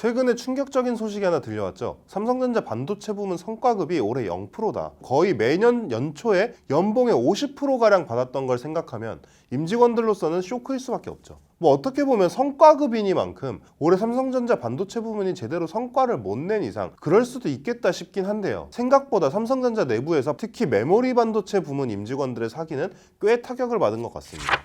최근에 충격적인 소식이 하나 들려왔죠. 삼성전자 반도체 부문 성과급이 올해 0%다. 거의 매년 연초에 연봉의 50%가량 받았던 걸 생각하면 임직원들로서는 쇼크일 수밖에 없죠. 뭐 어떻게 보면 성과급이니만큼 올해 삼성전자 반도체 부문이 제대로 성과를 못 낸 이상 그럴 수도 있겠다 싶긴 한데요. 생각보다 삼성전자 내부에서 특히 메모리 반도체 부문 임직원들의 사기는 꽤 타격을 받은 것 같습니다.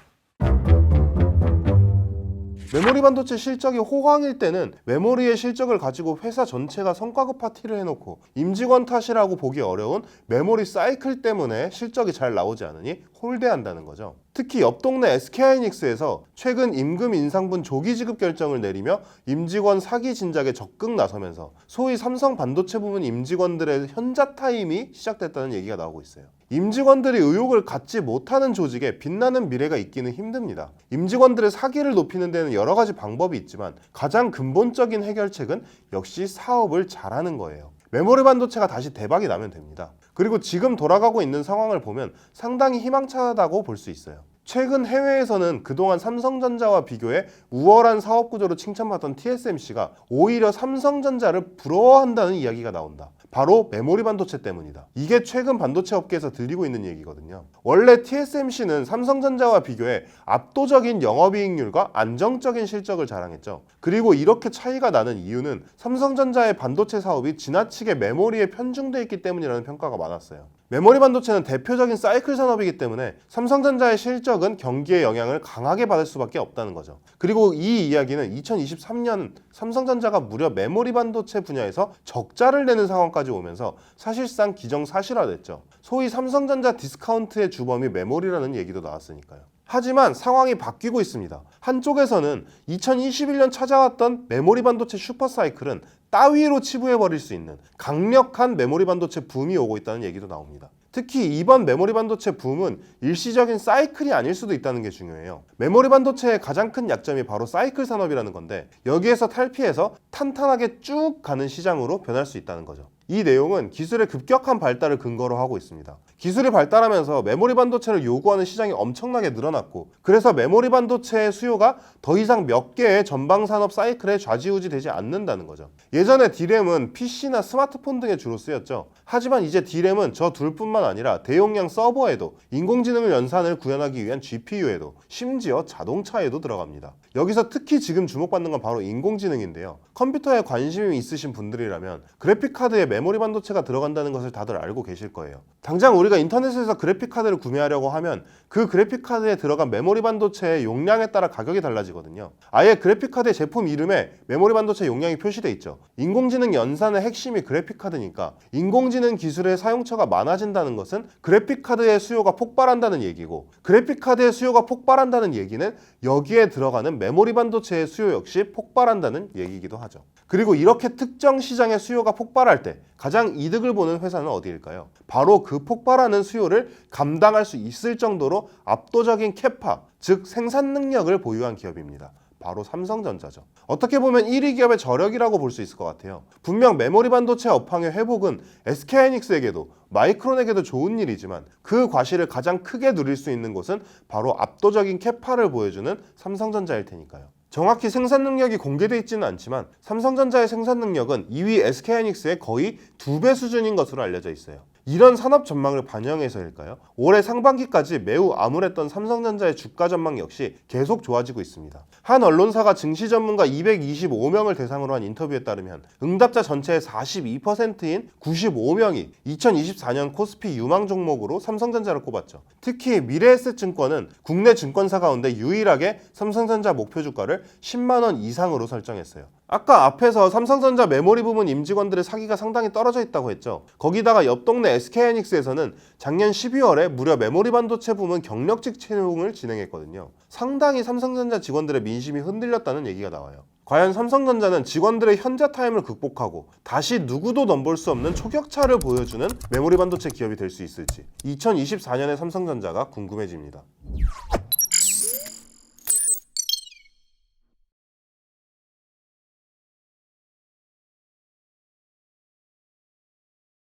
메모리 반도체 실적이 호황일 때는 메모리의 실적을 가지고 회사 전체가 성과급 파티를 해놓고 임직원 탓이라고 보기 어려운 메모리 사이클 때문에 실적이 잘 나오지 않으니 홀대한다는 거죠. 특히 옆 동네 SK하이닉스에서 최근 임금 인상분 조기 지급 결정을 내리며 임직원 사기 진작에 적극 나서면서 소위 삼성 반도체 부문 임직원들의 현자 타임이 시작됐다는 얘기가 나오고 있어요. 임직원들이 의욕을 갖지 못하는 조직에 빛나는 미래가 있기는 힘듭니다. 임직원들의 사기를 높이는 데는 여러 가지 방법이 있지만 가장 근본적인 해결책은 역시 사업을 잘하는 거예요. 메모리 반도체가 다시 대박이 나면 됩니다. 그리고 지금 돌아가고 있는 상황을 보면 상당히 희망차다고 볼 수 있어요. 최근 해외에서는 그동안 삼성전자와 비교해 우월한 사업 구조로 칭찬받던 TSMC가 오히려 삼성전자를 부러워한다는 이야기가 나온다. 바로 메모리 반도체 때문이다. 이게 최근 반도체 업계에서 들리고 있는 얘기거든요. 원래 TSMC는 삼성전자와 비교해 압도적인 영업이익률과 안정적인 실적을 자랑했죠. 그리고 이렇게 차이가 나는 이유는 삼성전자의 반도체 사업이 지나치게 메모리에 편중돼 있기 때문이라는 평가가 많았어요. 메모리 반도체는 대표적인 사이클 산업이기 때문에 삼성전자의 실적은 경기의 영향을 강하게 받을 수밖에 없다는 거죠. 그리고 이 이야기는 2023년 삼성전자가 무려 메모리 반도체 분야에서 적자를 내는 상황까지 오면서 사실상 기정사실화됐죠. 소위 삼성전자 디스카운트의 주범이 메모리라는 얘기도 나왔으니까요. 하지만 상황이 바뀌고 있습니다. 한쪽에서는 2021년 찾아왔던 메모리 반도체 슈퍼사이클은 따위로 치부해버릴 수 있는 강력한 메모리 반도체 붐이 오고 있다는 얘기도 나옵니다. 특히 이번 메모리 반도체 붐은 일시적인 사이클이 아닐 수도 있다는 게 중요해요. 메모리 반도체의 가장 큰 약점이 바로 사이클 산업이라는 건데 여기에서 탈피해서 탄탄하게 쭉 가는 시장으로 변할 수 있다는 거죠. 이 내용은 기술의 급격한 발달을 근거로 하고 있습니다. 기술이 발달하면서 메모리 반도체를 요구하는 시장이 엄청나게 늘어났고 그래서 메모리 반도체의 수요가 더 이상 몇 개의 전방산업 사이클에 좌지우지 되지 않는다는 거죠. 예전에 D램은 PC나 스마트폰 등에 주로 쓰였죠. 하지만 이제 D램은 저 둘뿐만 아니라 대용량 서버에도 인공지능을 연산을 구현하기 위한 GPU에도 심지어 자동차에도 들어갑니다. 여기서 특히 지금 주목받는 건 바로 인공지능인데요. 컴퓨터에 관심이 있으신 분들이라면 그래픽카드에 메모리 반도체가 들어간다는 것을 다들 알고 계실 거예요. 당장 우리가 인터넷에서 그래픽카드를 구매하려고 하면 그 그래픽카드에 들어간 메모리 반도체의 용량에 따라 가격이 달라지거든요. 아예 그래픽카드의 제품 이름에 메모리 반도체 용량이 표시돼 있죠. 인공지능 연산의 핵심이 그래픽카드니까 인공지능 기술의 사용처가 많아진다는 것은 그래픽카드의 수요가 폭발한다는 얘기고 그래픽카드의 수요가 폭발한다는 얘기는 여기에 들어가는 메모리 반도체의 수요 역시 폭발한다는 얘기이기도 하죠. 그리고 이렇게 특정 시장의 수요가 폭발할 때 가장 이득을 보는 회사는 어디일까요? 바로 그 폭발하는 수요를 감당할 수 있을 정도로 압도적인 캐파, 즉 생산 능력을 보유한 기업입니다. 바로 삼성전자죠. 어떻게 보면 1위 기업의 저력이라고 볼 수 있을 것 같아요. 분명 메모리 반도체 업황의 회복은 SK하이닉스에게도 마이크론에게도 좋은 일이지만 그 과실을 가장 크게 누릴 수 있는 곳은 바로 압도적인 캐파를 보여주는 삼성전자일 테니까요. 정확히 생산 능력이 공개되어 있지는 않지만 삼성전자의 생산 능력은 2위 SK하이닉스의 거의 2배 수준인 것으로 알려져 있어요. 이런 산업 전망을 반영해서일까요? 올해 상반기까지 매우 암울했던 삼성전자의 주가 전망 역시 계속 좋아지고 있습니다. 한 언론사가 증시 전문가 225명을 대상으로 한 인터뷰에 따르면 응답자 전체의 42%인 95명이 2024년 코스피 유망 종목으로 삼성전자를 꼽았죠. 특히 미래에셋증권은 국내 증권사 가운데 유일하게 삼성전자 목표 주가를 10만 원 이상으로 설정했어요. 아까 앞에서 삼성전자 메모리 부문 임직원들의 사기가 상당히 떨어져 있다고 했죠. 거기다가 옆 동네 SK하이닉스에서는 작년 12월에 무려 메모리 반도체 부문 경력직 채용을 진행했거든요. 상당히 삼성전자 직원들의 민심이 흔들렸다는 얘기가 나와요. 과연 삼성전자는 직원들의 현자 타임을 극복하고 다시 누구도 넘볼 수 없는 초격차를 보여주는 메모리 반도체 기업이 될 수 있을지 2024년의 삼성전자가 궁금해집니다.